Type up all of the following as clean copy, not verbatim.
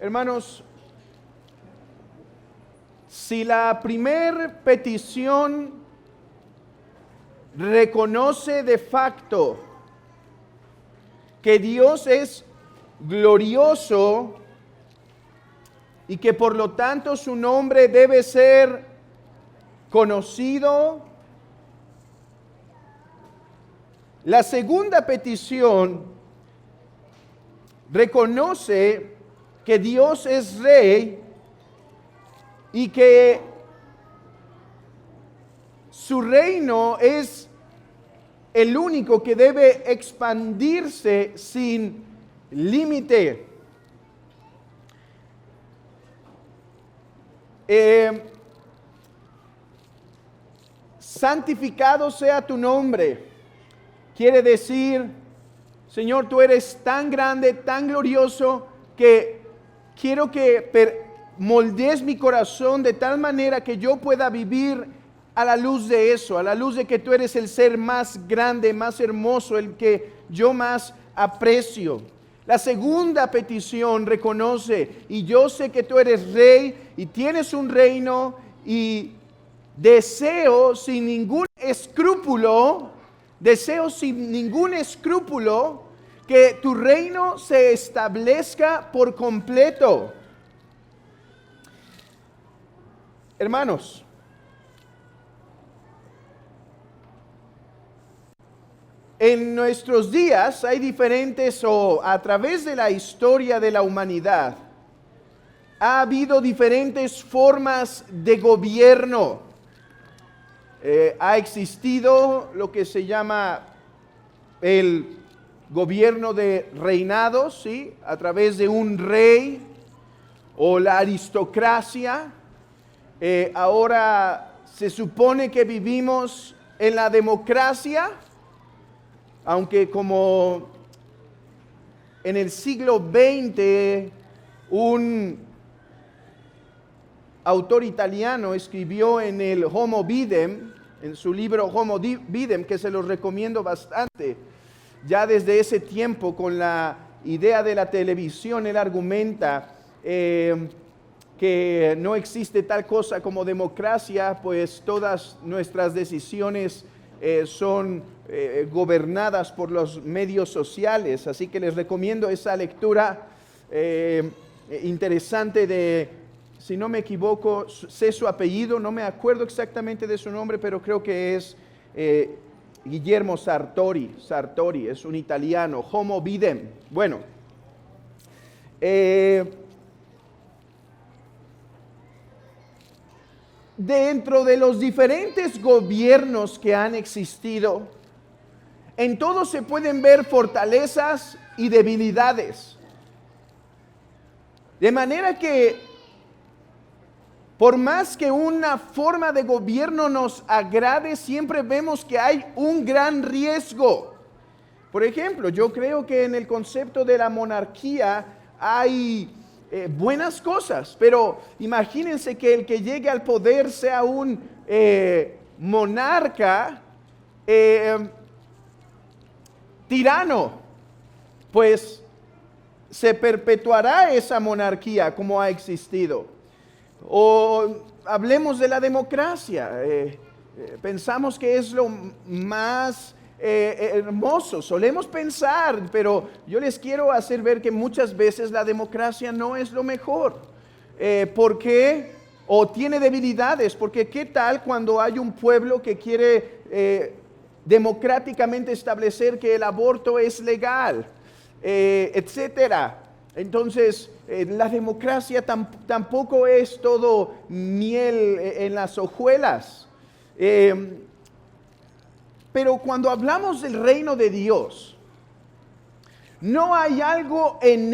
Hermanos, si la primer petición reconoce de facto que Dios es glorioso y que por lo tanto su nombre debe ser conocido, la segunda petición reconoce que Dios es rey y que su reino es el único que debe expandirse sin límite. Santificado sea tu nombre. Quiere decir, Señor, tú eres tan grande, tan glorioso, que quiero que moldees mi corazón de tal manera que yo pueda vivir a la luz de eso, a la luz de que tú eres el ser más grande, más hermoso, el que yo más aprecio. La segunda petición reconoce, y yo sé que tú eres rey y tienes un reino, y deseo sin ningún escrúpulo que tu reino se establezca por completo. Hermanos, en nuestros días hay diferentes, o a través de la historia de la humanidad, ha habido diferentes formas de gobierno. Ha existido lo que se llama el gobierno de reinados, ¿sí? A través de un rey o la aristocracia. Ahora se supone que vivimos en la democracia, aunque como en el siglo XX un autor italiano escribió en el Homo Videm, en su libro Homo Videm, que se los recomiendo bastante. Ya desde ese tiempo, con la idea de la televisión, él argumenta que no existe tal cosa como democracia, pues todas nuestras decisiones son gobernadas por los medios sociales. Así que les recomiendo esa lectura interesante de, si no me equivoco, sé su apellido, no me acuerdo exactamente de su nombre, pero creo que es Guillermo Sartori, es un italiano, Homo Videm. Bueno, dentro de los diferentes gobiernos que han existido, en todos se pueden ver fortalezas y debilidades. De manera que, por más que una forma de gobierno nos agrade, siempre vemos que hay un gran riesgo. Por ejemplo, yo creo que en el concepto de la monarquía hay buenas cosas, pero imagínense que el que llegue al poder sea un monarca tirano, pues se perpetuará esa monarquía como ha existido. O hablemos de la democracia, pensamos que es lo más hermoso, solemos pensar, pero yo les quiero hacer ver que muchas veces la democracia no es lo mejor. ¿Por qué? O tiene debilidades, porque ¿qué tal cuando hay un pueblo que quiere democráticamente establecer que el aborto es legal, etcétera? Entonces, la democracia tampoco es todo miel en las hojuelas. Pero cuando hablamos del reino de Dios, no hay algo en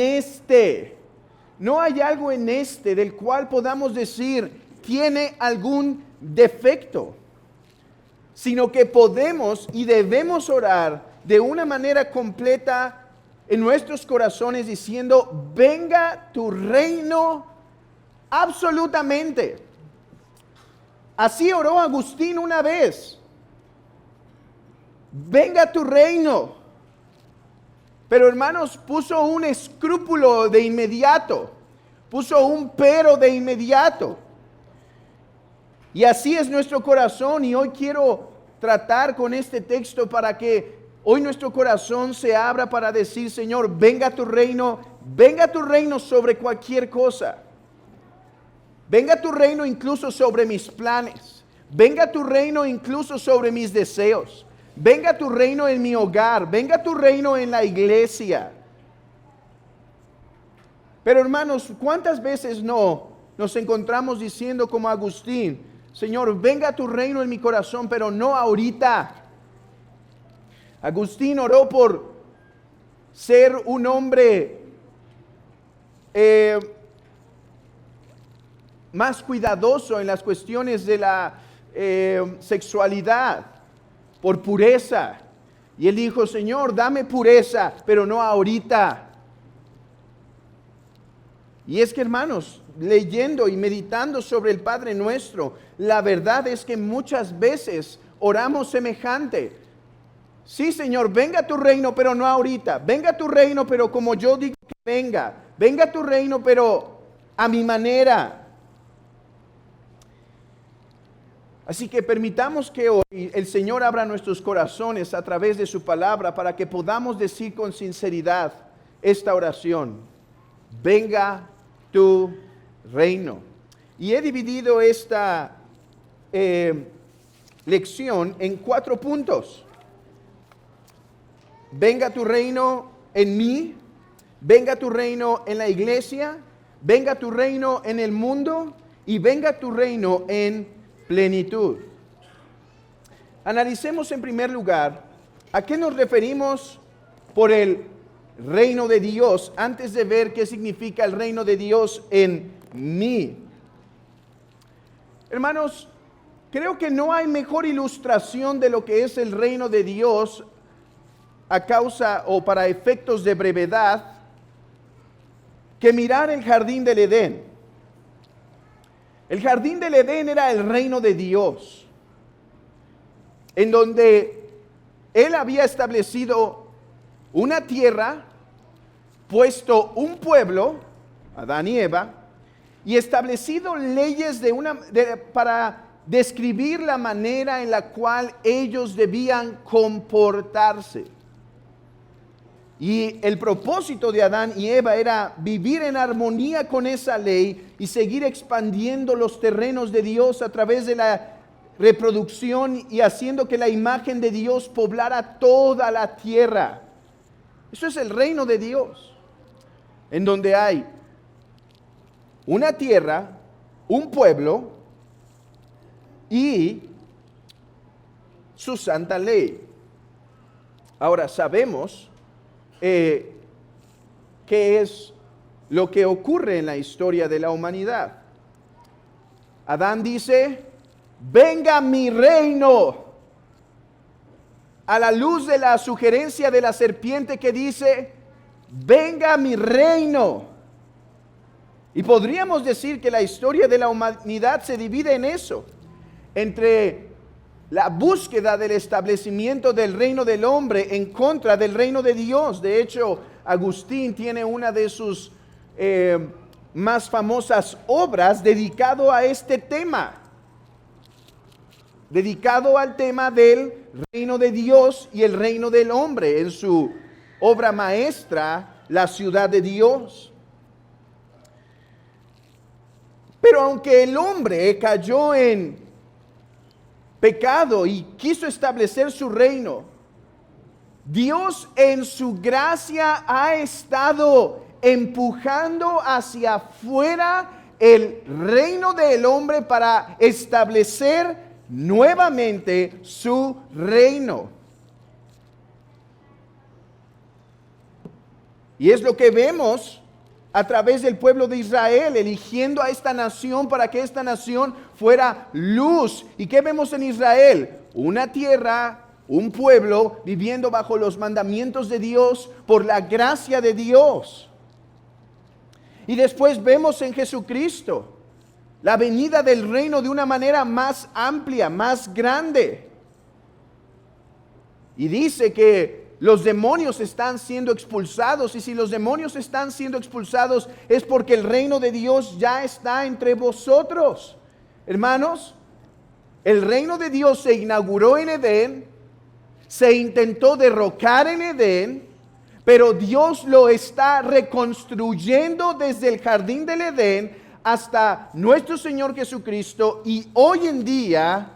del cual podamos decir tiene algún defecto, sino que podemos y debemos orar de una manera completa en nuestros corazones diciendo, venga tu reino absolutamente. Así oró Agustín una vez. Venga tu reino. Pero hermanos, puso un escrúpulo de inmediato. puso un pero de inmediato. Y así es nuestro corazón, y hoy quiero tratar con este texto para que hoy nuestro corazón se abra para decir: Señor, venga tu reino sobre cualquier cosa. Venga tu reino incluso sobre mis planes. Venga tu reino incluso sobre mis deseos. Venga tu reino en mi hogar. Venga tu reino en la iglesia. Pero hermanos, ¿cuántas veces no nos encontramos diciendo como Agustín: Señor, venga tu reino en mi corazón, pero no ahorita? Agustín oró por ser un hombre más cuidadoso en las cuestiones de la sexualidad, por pureza. Y él dijo: Señor, dame pureza, pero no ahorita. Y es que, hermanos, leyendo y meditando sobre el Padre Nuestro, la verdad es que muchas veces oramos semejante. Sí, Señor, venga tu reino, pero no ahorita. Venga tu reino, pero como yo digo que venga. Venga tu reino, pero a mi manera. Así que permitamos que hoy el Señor abra nuestros corazones a través de su palabra para que podamos decir con sinceridad esta oración: venga tu reino. Y he dividido esta lección en 4 puntos. Venga tu reino en mí, venga tu reino en la iglesia, venga tu reino en el mundo y venga tu reino en plenitud. Analicemos en primer lugar a qué nos referimos por el reino de Dios antes de ver qué significa el reino de Dios en mí. Hermanos, creo que no hay mejor ilustración de lo que es el reino de Dios a causa o para efectos de brevedad que mirar el jardín del Edén. El jardín del Edén era el reino de Dios, en donde Él había establecido una tierra, puesto un pueblo, Adán y Eva, y establecido leyes para describir la manera en la cual ellos debían comportarse. Y el propósito de Adán y Eva era vivir en armonía con esa ley y seguir expandiendo los terrenos de Dios a través de la reproducción y haciendo que la imagen de Dios poblara toda la tierra. Eso es el reino de Dios, en donde hay una tierra, un pueblo y su santa ley. Ahora sabemos qué es lo que ocurre en la historia de la humanidad. Adán dice: venga mi reino, a la luz de la sugerencia de la serpiente que dice: venga mi reino. Y podríamos decir que la historia de la humanidad se divide en eso, entre la búsqueda del establecimiento del reino del hombre en contra del reino de Dios. De hecho, Agustín tiene una de sus más famosas obras dedicado a este tema, dedicado al tema del reino de Dios y el reino del hombre, en su obra maestra, La ciudad de Dios. Pero aunque el hombre cayó en pecado y quiso establecer su reino, Dios en su gracia ha estado empujando hacia afuera el reino del hombre para establecer nuevamente su reino. Y es lo que vemos a través del pueblo de Israel, eligiendo a esta nación para que esta nación fuera luz. ¿Y qué vemos en Israel? Una tierra, un pueblo viviendo bajo los mandamientos de Dios por la gracia de Dios. Y después vemos en Jesucristo la venida del reino de una manera más amplia, más grande. Y dice que los demonios están siendo expulsados, y si los demonios están siendo expulsados es porque el reino de Dios ya está entre vosotros. Hermanos, el reino de Dios se inauguró en Edén, se intentó derrocar en Edén, pero Dios lo está reconstruyendo desde el jardín del Edén hasta nuestro Señor Jesucristo, y hoy en día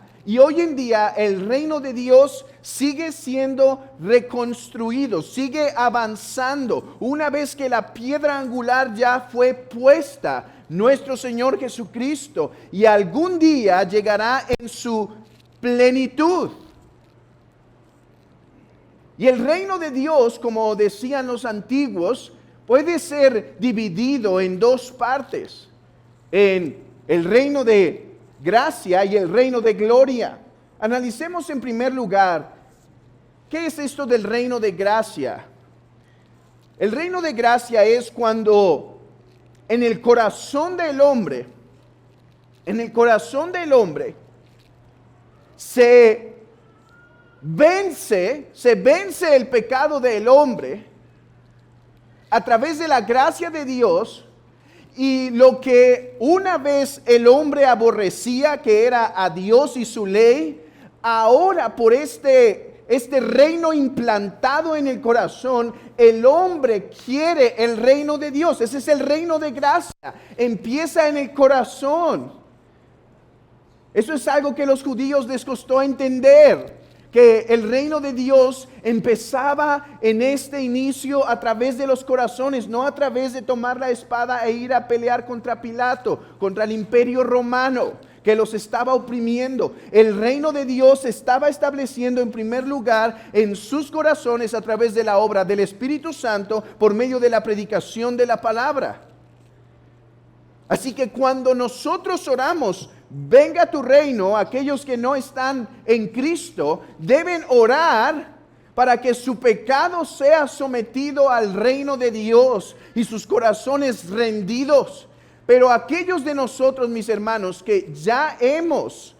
el reino de Dios sigue siendo reconstruido, sigue avanzando. Una vez que la piedra angular ya fue puesta, nuestro Señor Jesucristo, y algún día llegará en su plenitud. Y el reino de Dios, como decían los antiguos, puede ser dividido en dos partes: en el reino de gracia y el reino de gloria. Analicemos en primer lugar, ¿qué es esto del reino de gracia? El reino de gracia es cuando en el corazón del hombre, se vence el pecado del hombre a través de la gracia de Dios. Y lo que una vez el hombre aborrecía, que era a Dios y su ley, ahora por este reino implantado en el corazón, el hombre quiere el reino de Dios. Ese es el reino de gracia. Empieza en el corazón. Eso es algo que a los judíos les costó entender, que el reino de Dios empezaba en este inicio a través de los corazones, no a través de tomar la espada e ir a pelear contra Pilato, contra el imperio romano que los estaba oprimiendo. El reino de Dios se estaba estableciendo en primer lugar en sus corazones a través de la obra del Espíritu Santo por medio de la predicación de la palabra. Así que cuando nosotros oramos, venga tu reino, aquellos que no están en Cristo deben orar para que su pecado sea sometido al reino de Dios y sus corazones rendidos. Pero aquellos de nosotros, mis hermanos, que ya hemos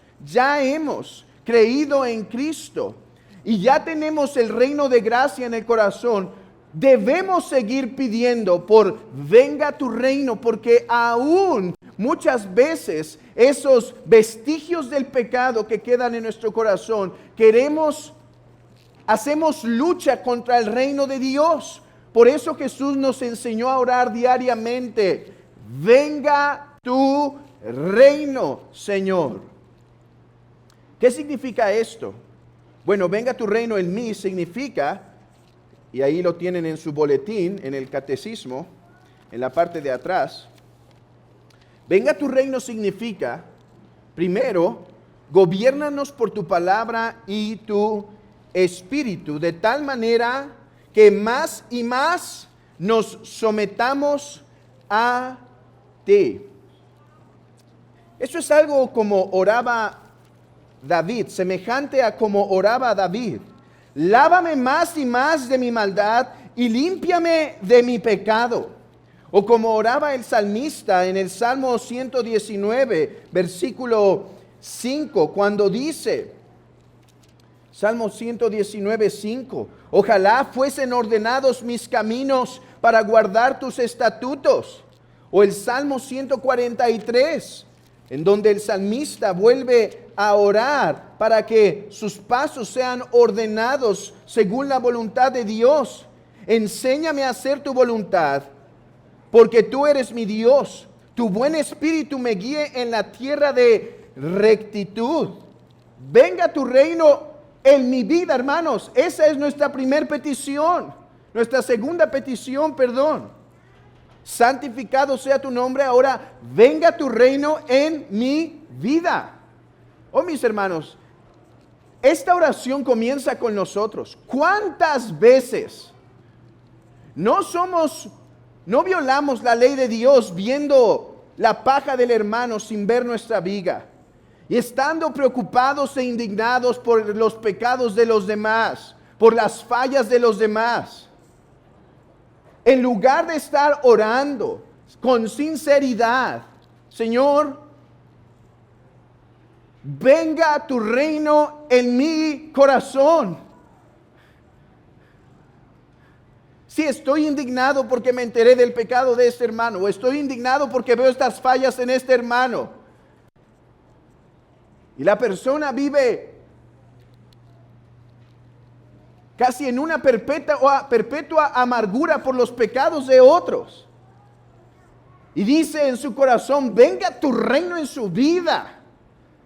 creído en Cristo y ya tenemos el reino de gracia en el corazón, debemos seguir pidiendo por venga tu reino, porque aún muchas veces esos vestigios del pecado que quedan en nuestro corazón, hacemos lucha contra el reino de Dios. Por eso Jesús nos enseñó a orar diariamente: venga tu reino, Señor. ¿Qué significa esto? Bueno, venga tu reino en mí significa, y ahí lo tienen en su boletín, en el catecismo, en la parte de atrás. Venga tu reino significa, primero, gobiérnanos por tu palabra y tu espíritu, de tal manera que más y más nos sometamos a ti. Eso es algo como oraba David, semejante a como oraba David. Lávame más y más de mi maldad y límpiame de mi pecado. O como oraba el salmista en el Salmo 119, versículo 5, cuando dice, Salmo 119, 5, ojalá fuesen ordenados mis caminos para guardar tus estatutos. O el Salmo 143, en donde el salmista vuelve a orar para que sus pasos sean ordenados según la voluntad de Dios. Enséñame a hacer tu voluntad, porque tú eres mi Dios. Tu buen espíritu me guíe en la tierra de rectitud. Venga tu reino en mi vida, hermanos. Esa es nuestra primera petición. Nuestra segunda petición, santificado sea tu nombre. Ahora, venga tu reino en mi vida. Oh, mis hermanos, esta oración comienza con nosotros. ¿Cuántas veces no violamos la ley de Dios viendo la paja del hermano sin ver nuestra viga? Y estando preocupados e indignados por los pecados de los demás, por las fallas de los demás, en lugar de estar orando con sinceridad: Señor, venga tu reino en mi corazón. Sí, estoy indignado porque me enteré del pecado de este hermano, o estoy indignado porque veo estas fallas en este hermano. Y la persona vive casi en una perpetua amargura por los pecados de otros. Y dice en su corazón, venga tu reino en su vida.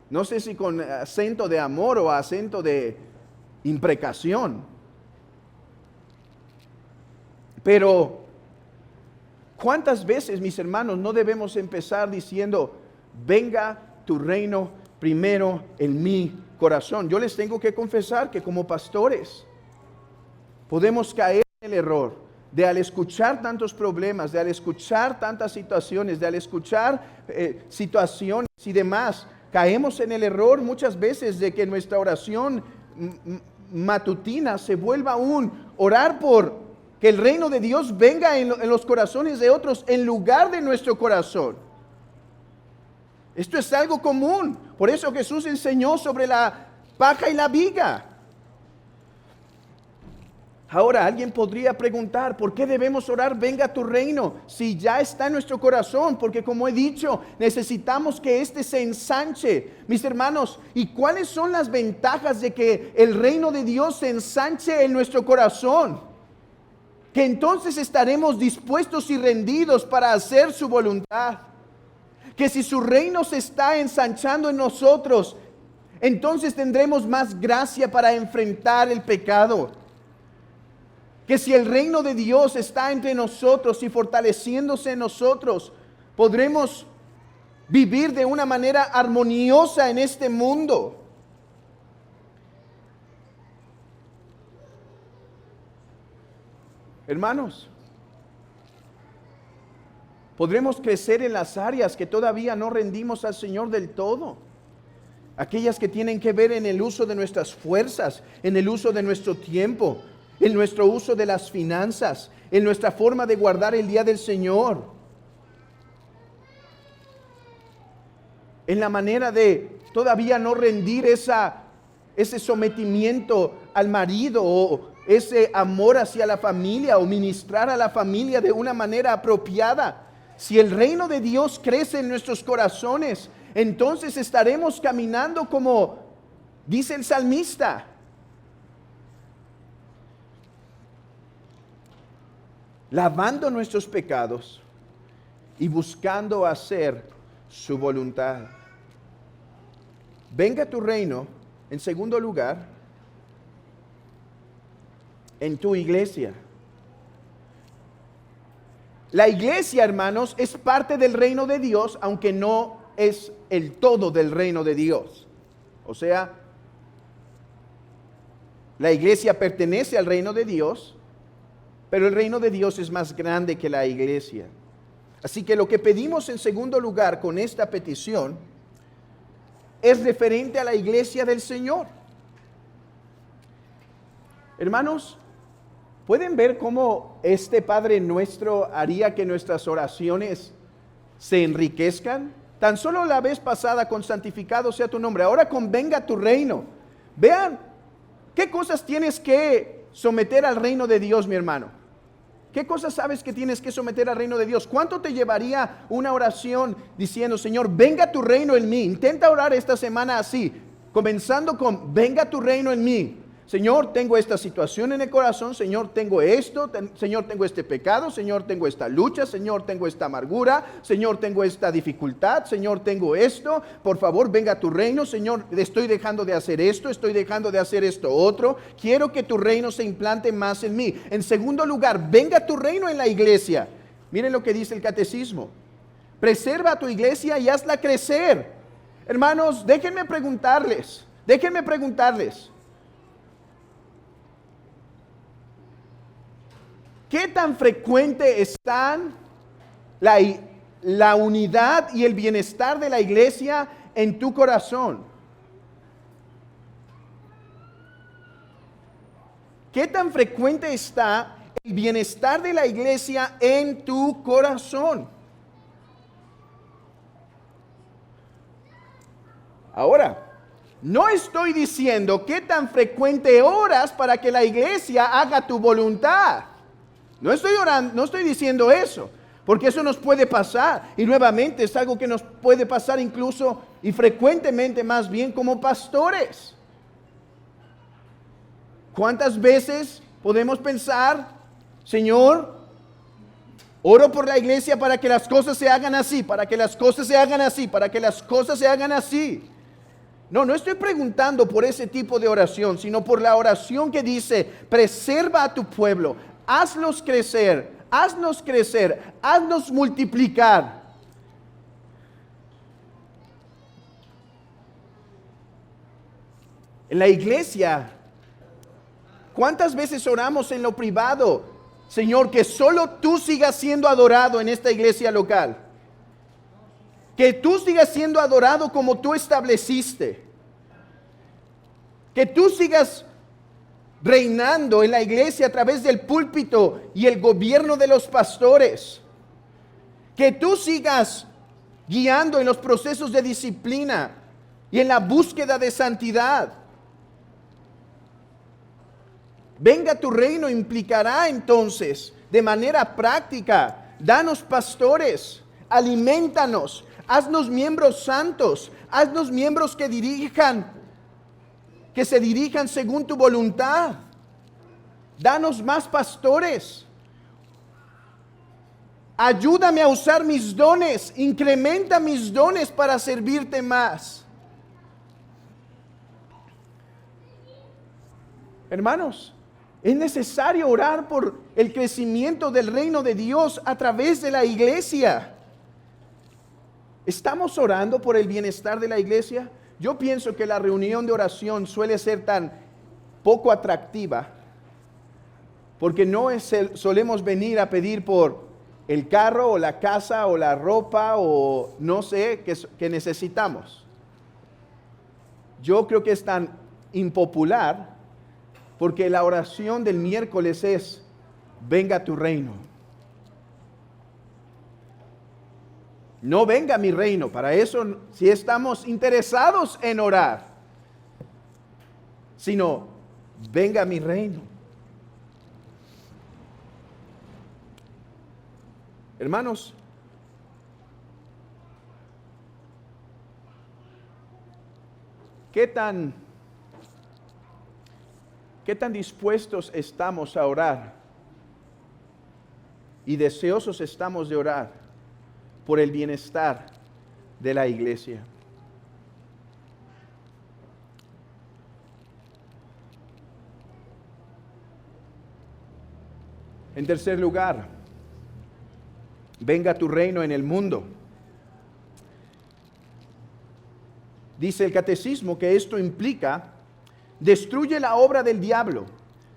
No sé si con acento de amor o acento de imprecación. Pero, ¿cuántas veces, mis hermanos, no debemos empezar diciendo, venga tu reino primero en mi corazón? Yo les tengo que confesar que como pastores podemos caer en el error de al escuchar tantos problemas, de al escuchar tantas situaciones, de al escuchar situaciones y demás, caemos en el error muchas veces de que nuestra oración matutina se vuelva un orar por que el reino de Dios venga en los corazones de otros en lugar de nuestro corazón. Esto es algo común. Por eso Jesús enseñó sobre la paja y la viga. Ahora, alguien podría preguntar, ¿por qué debemos orar, venga tu reino? Si ya está en nuestro corazón, porque como he dicho, necesitamos que este se ensanche. Mis hermanos, ¿y cuáles son las ventajas de que el reino de Dios se ensanche en nuestro corazón? Que entonces estaremos dispuestos y rendidos para hacer su voluntad. Que si su reino se está ensanchando en nosotros, entonces tendremos más gracia para enfrentar el pecado. Que si el reino de Dios está entre nosotros y fortaleciéndose en nosotros, podremos vivir de una manera armoniosa en este mundo. Hermanos, podremos crecer en las áreas que todavía no rendimos al Señor del todo. Aquellas que tienen que ver en el uso de nuestras fuerzas, en el uso de nuestro tiempo, en nuestro uso de las finanzas, en nuestra forma de guardar el día del Señor. En la manera de todavía no rendir ese sometimiento al marido o ese amor hacia la familia o ministrar a la familia de una manera apropiada. Si el reino de Dios crece en nuestros corazones, entonces estaremos caminando como dice el salmista. Lavando nuestros pecados y buscando hacer su voluntad. Venga tu reino, en segundo lugar, en tu iglesia. La iglesia, hermanos, es parte del reino de Dios, aunque no es el todo del reino de Dios. O sea, la iglesia pertenece al reino de Dios, pero el reino de Dios es más grande que la iglesia. Así que lo que pedimos en segundo lugar con esta petición es referente a la iglesia del Señor. Hermanos, ¿pueden ver cómo este Padre nuestro haría que nuestras oraciones se enriquezcan? Tan solo la vez pasada con santificado sea tu nombre, ahora con venga tu reino. Vean, ¿qué cosas tienes que someter al reino de Dios, mi hermano? ¿Qué cosas sabes que tienes que someter al reino de Dios? ¿Cuánto te llevaría una oración diciendo, Señor, venga tu reino en mí? Intenta orar esta semana así, comenzando con, venga tu reino en mí. Señor, tengo esta situación en el corazón. Señor, tengo esto. Señor, tengo este pecado. Señor, tengo esta lucha. Señor, tengo esta amargura. Señor, tengo esta dificultad. Señor, tengo esto. Por favor, venga a tu reino. Señor, estoy dejando de hacer esto. Estoy dejando de hacer esto otro. Quiero que tu reino se implante más en mí. En segundo lugar, venga tu reino en la iglesia. Miren lo que dice el catecismo. Preserva tu iglesia y hazla crecer. Hermanos, déjenme preguntarles. ¿Qué tan frecuente están la unidad y el bienestar de la iglesia en tu corazón? ¿Qué tan frecuente está el bienestar de la iglesia en tu corazón? Ahora, no estoy diciendo qué tan frecuente oras para que la iglesia haga tu voluntad. No estoy orando, no estoy diciendo eso, porque eso nos puede pasar. Y nuevamente es algo que nos puede pasar incluso y frecuentemente más bien como pastores. ¿Cuántas veces podemos pensar, Señor, oro por la iglesia para que las cosas se hagan así, para que las cosas se hagan así, para que las cosas se hagan así? No estoy preguntando por ese tipo de oración, sino por la oración que dice, preserva a tu pueblo, haznos crecer, haznos multiplicar. En la iglesia, ¿cuántas veces oramos en lo privado? Señor, que solo tú sigas siendo adorado en esta iglesia local. Que tú sigas siendo adorado como tú estableciste. Que tú sigas reinando en la iglesia a través del púlpito y el gobierno de los pastores. Que tú sigas guiando en los procesos de disciplina y en la búsqueda de santidad. Venga tu reino implicará entonces de manera práctica, danos pastores, aliméntanos, haznos miembros santos, haznos miembros que se dirijan según tu voluntad. Danos más pastores. Ayúdame a usar mis dones, incrementa mis dones para servirte más. Hermanos, es necesario orar por el crecimiento del reino de Dios a través de la iglesia. ¿Estamos orando por el bienestar de la iglesia? Yo pienso que la reunión de oración suele ser tan poco atractiva porque solemos venir a pedir por el carro o la casa o la ropa o no sé que necesitamos. Yo creo que es tan impopular porque la oración del miércoles es, venga tu reino. No venga mi reino, para eso si estamos interesados en orar, sino venga mi reino. Hermanos, ¿qué tan dispuestos estamos a orar y deseosos estamos de orar por el bienestar de la iglesia? En tercer lugar, venga tu reino en el mundo. Dice el catecismo que esto implica: destruye la obra del diablo,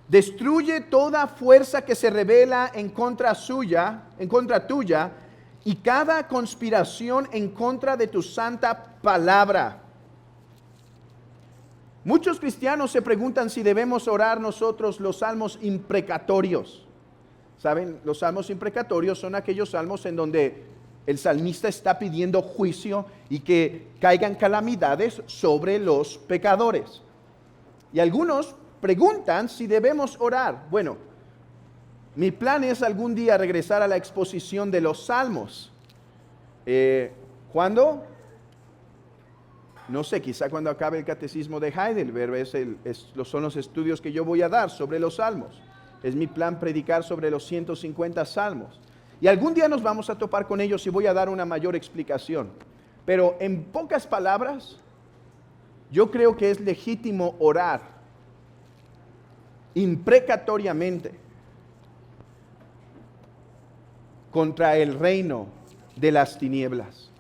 destruye toda fuerza que se revela en contra tuya, y cada conspiración en contra de tu santa palabra. Muchos cristianos se preguntan si debemos orar nosotros los salmos imprecatorios. ¿Saben? Los salmos imprecatorios son aquellos salmos en donde el salmista está pidiendo juicio y que caigan calamidades sobre los pecadores. Y algunos preguntan si debemos orar. Bueno, mi plan es algún día regresar a la exposición de los salmos. ¿Cuándo? No sé, quizá cuando acabe el catecismo de Heidelberg. Son los estudios que yo voy a dar sobre los salmos. Es mi plan predicar sobre los 150 salmos. Y algún día nos vamos a topar con ellos y voy a dar una mayor explicación. Pero en pocas palabras, yo creo que es legítimo orar imprecatoriamente contra el reino de las tinieblas.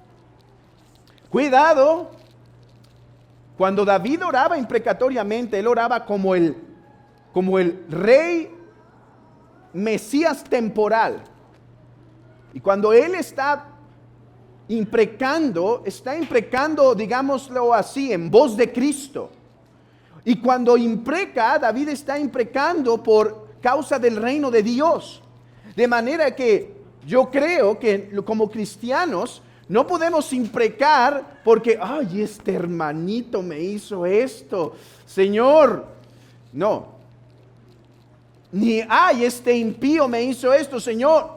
Cuidado, cuando David oraba imprecatoriamente, él oraba como el rey Mesías temporal. Y cuando él está imprecando, digámoslo así, en voz de Cristo. Y cuando impreca, David está imprecando por causa del reino de Dios. De manera que yo creo que como cristianos no podemos imprecar porque, ay, este hermanito me hizo esto. Señor, no. Ni, ay, este impío me hizo esto, Señor.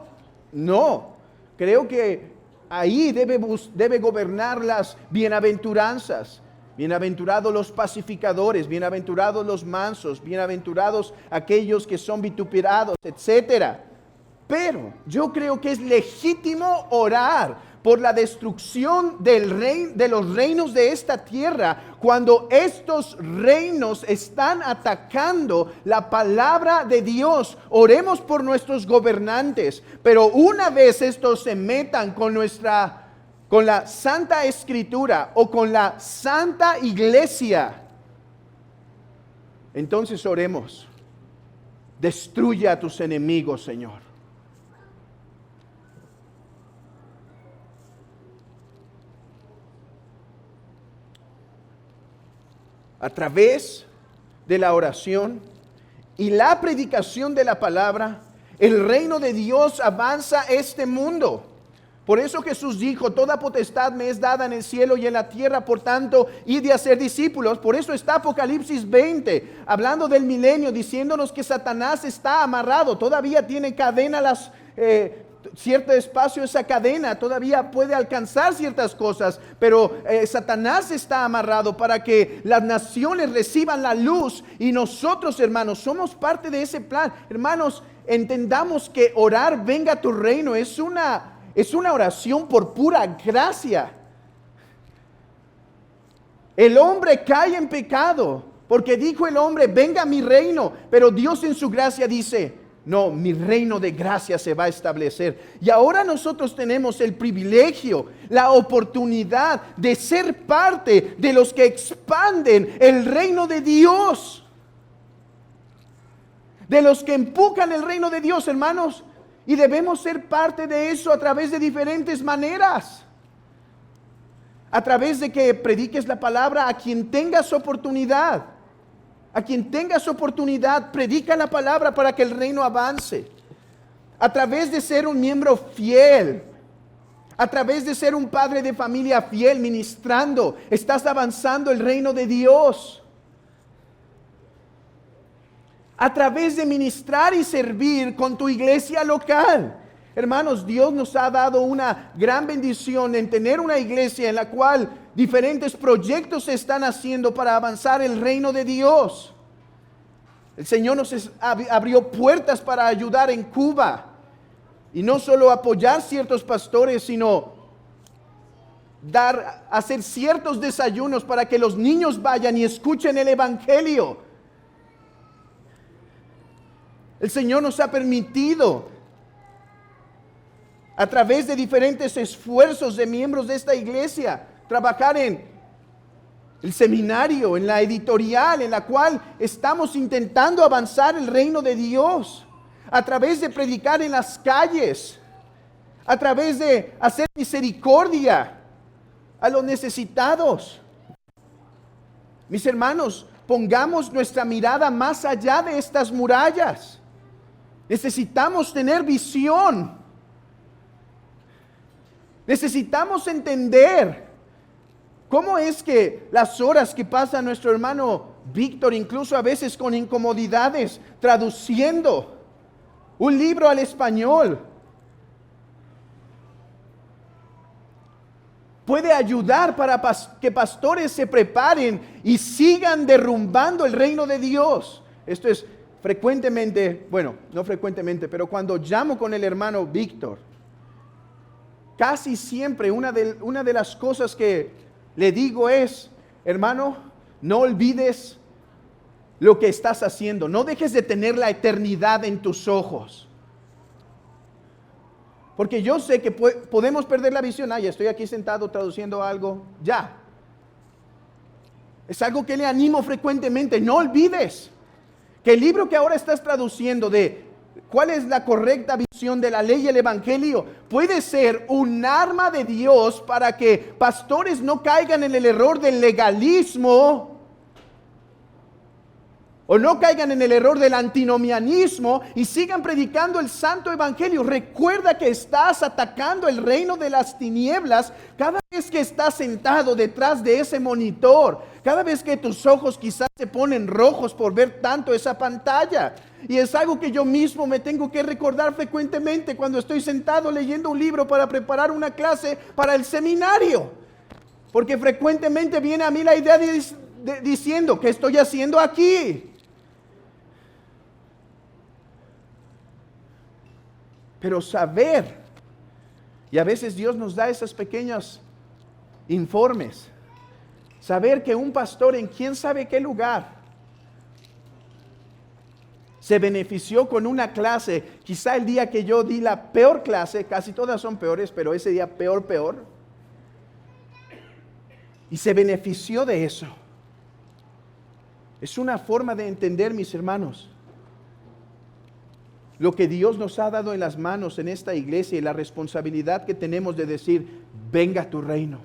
No, creo que ahí debe gobernar las bienaventuranzas. Bienaventurados los pacificadores, bienaventurados los mansos, bienaventurados aquellos que son vituperados, etcétera. Pero yo creo que es legítimo orar por la destrucción de los reinos de esta tierra cuando estos reinos están atacando la palabra de Dios. Oremos por nuestros gobernantes, pero una vez estos se metan con la Santa Escritura o con la Santa Iglesia, entonces oremos. Destruye a tus enemigos, Señor. A través de la oración y la predicación de la palabra, el reino de Dios avanza este mundo. Por eso Jesús dijo, toda potestad me es dada en el cielo y en la tierra, por tanto, id de hacer discípulos. Por eso está Apocalipsis 20, hablando del milenio, diciéndonos que Satanás está amarrado, todavía tiene cadena cierto espacio esa cadena, todavía puede alcanzar ciertas cosas, pero Satanás está amarrado para que las naciones reciban la luz y nosotros, hermanos, somos parte de ese plan. Hermanos, entendamos que orar venga a tu reino es una oración por pura gracia. El hombre cae en pecado porque dijo el hombre, venga a mi reino, pero Dios en su gracia dice, no, mi reino de gracia se va a establecer. Y ahora nosotros tenemos el privilegio, la oportunidad de ser parte de los que expanden el reino de Dios. De los que empujan el reino de Dios, hermanos. Y debemos ser parte de eso a través de diferentes maneras. A través de que prediques la palabra a quien tengas oportunidad. A quien tengas oportunidad, predica la palabra para que el reino avance. A través de ser un miembro fiel, a través de ser un padre de familia fiel, ministrando, estás avanzando el reino de Dios. A través de ministrar y servir con tu iglesia local. Hermanos, Dios nos ha dado una gran bendición en tener una iglesia en la cual diferentes proyectos se están haciendo para avanzar el reino de Dios. El Señor nos abrió puertas para ayudar en Cuba. Y no solo apoyar ciertos pastores, sino hacer ciertos desayunos para que los niños vayan y escuchen el Evangelio. El Señor nos ha permitido, a través de diferentes esfuerzos de miembros de esta iglesia, trabajar en el seminario, en la editorial, en la cual estamos intentando avanzar el reino de Dios, a través de predicar en las calles, a través de hacer misericordia a los necesitados. Mis hermanos, pongamos nuestra mirada más allá de estas murallas. Necesitamos tener visión. Necesitamos entender cómo es que las horas que pasa nuestro hermano Víctor, incluso a veces con incomodidades, traduciendo un libro al español, puede ayudar para que pastores se preparen y sigan derrumbando el reino de Dios. Esto es frecuentemente, bueno, no frecuentemente, pero cuando llamo con el hermano Víctor, casi siempre una de las cosas que le digo es, hermano, no olvides lo que estás haciendo. No dejes de tener la eternidad en tus ojos. Porque yo sé que podemos perder la visión. Ya estoy aquí sentado traduciendo algo. Ya. Es algo que le animo frecuentemente. No olvides que el libro que ahora estás traduciendo de cuál es la correcta visión de la ley y el evangelio puede ser un arma de Dios para que pastores no caigan en el error del legalismo o no caigan en el error del antinomianismo y sigan predicando el santo evangelio. Recuerda que estás atacando el reino de las tinieblas cada vez que estás sentado detrás de ese monitor, Cada vez que tus ojos quizás se ponen rojos por ver tanto esa pantalla. Y es algo que yo mismo me tengo que recordar frecuentemente cuando estoy sentado leyendo un libro para preparar una clase para el seminario. Porque frecuentemente viene a mí la idea diciendo, ¿qué estoy haciendo aquí? Pero saber, y a veces Dios nos da esos pequeños informes, saber que un pastor en quién sabe qué lugar se benefició con una clase, quizá el día que yo di la peor clase, casi todas son peores, pero ese día peor, y se benefició de eso. Es una forma de entender, mis hermanos, lo que Dios nos ha dado en las manos en esta iglesia y la responsabilidad que tenemos de decir, venga tu reino.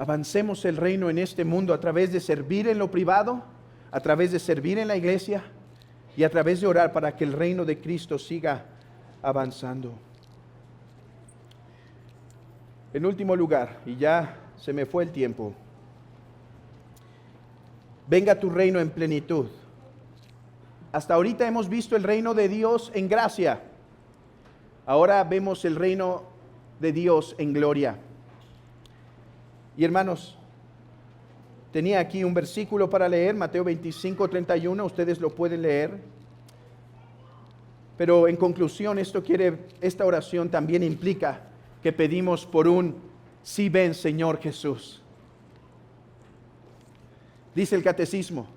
Avancemos el reino en este mundo a través de servir en lo privado, a través de servir en la iglesia y a través de orar para que el reino de Cristo siga avanzando. En último lugar, y ya se me fue el tiempo, venga tu reino en plenitud. Hasta ahorita hemos visto el reino de Dios en gracia. Ahora vemos el reino de Dios en gloria. Y hermanos, tenía aquí un versículo para leer, Mateo 25:31, ustedes lo pueden leer. Pero en conclusión, esta oración también implica que pedimos por un sí ven, Señor Jesús. Dice el catecismo,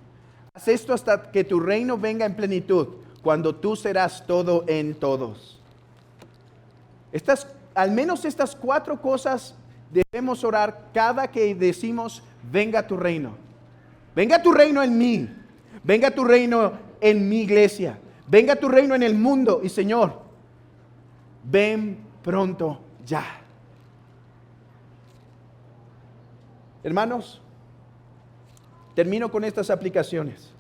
haz esto hasta que tu reino venga en plenitud, cuando tú serás todo en todos. Al menos estas 4 cosas debemos orar cada que decimos, venga tu reino. Venga tu reino en mí. Venga tu reino en mi iglesia. Venga tu reino en el mundo. Y Señor, ven pronto ya. Hermanos, termino con estas aplicaciones.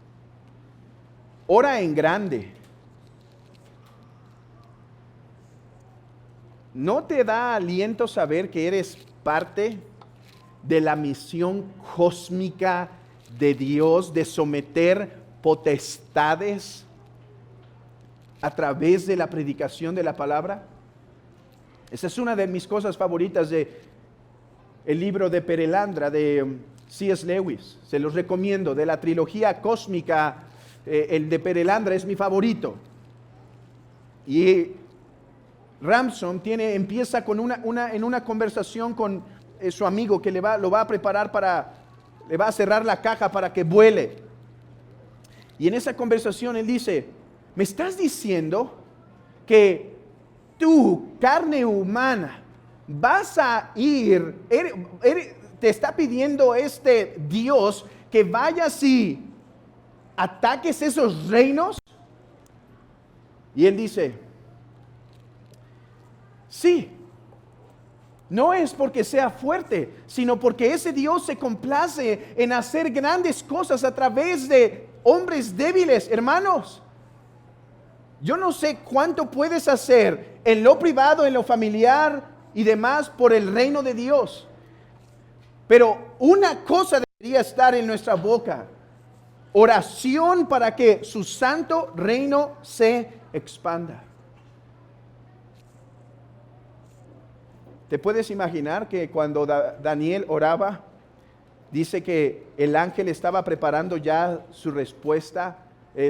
Ora en grande. ¿No te da aliento saber que eres parte de la misión cósmica de Dios de someter potestades a través de la predicación de la palabra? Esa es una de mis cosas favoritas de el libro de Perelandra de C.S. Lewis. Se los recomiendo, de la trilogía cósmica, el de Perelandra es mi favorito. Y Ramson empieza con en una conversación con su amigo que lo va a preparar le va a cerrar la caja para que vuele. Y en esa conversación él dice, ¿me estás diciendo que tú, carne humana, vas a ir, te está pidiendo este Dios que vayas y ataques esos reinos? Y él dice, sí, no es porque sea fuerte, sino porque ese Dios se complace en hacer grandes cosas a través de hombres débiles, hermanos. Yo no sé cuánto puedes hacer en lo privado, en lo familiar y demás por el reino de Dios. Pero una cosa debería estar en nuestra boca: oración para que su santo reino se expanda. ¿Te puedes imaginar que cuando Daniel oraba, dice que el ángel estaba preparando ya su respuesta,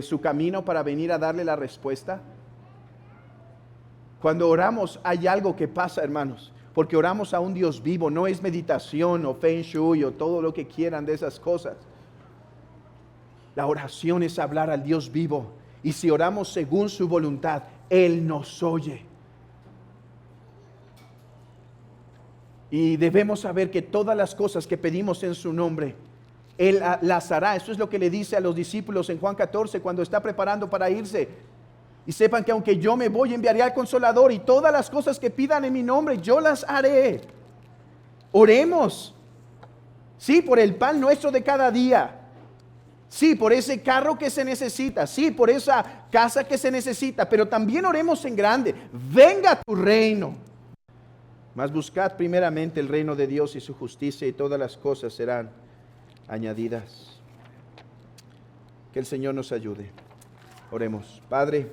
su camino para venir a darle la respuesta? Cuando oramos hay algo que pasa, hermanos, porque oramos a un Dios vivo, no es meditación o feng shui o todo lo que quieran de esas cosas. La oración es hablar al Dios vivo, y si oramos según su voluntad, Él nos oye. Y debemos saber que todas las cosas que pedimos en su nombre, Él las hará. Eso es lo que le dice a los discípulos en Juan 14 cuando está preparando para irse. Y sepan que aunque yo me voy, enviaré al Consolador, y todas las cosas que pidan en mi nombre, yo las haré. Oremos. Sí, por el pan nuestro de cada día. Sí, por ese carro que se necesita. Sí, por esa casa que se necesita. Pero también oremos en grande. Venga tu reino. Mas buscad primeramente el reino de Dios y su justicia, y todas las cosas serán añadidas. Que el Señor nos ayude. Oremos. Padre,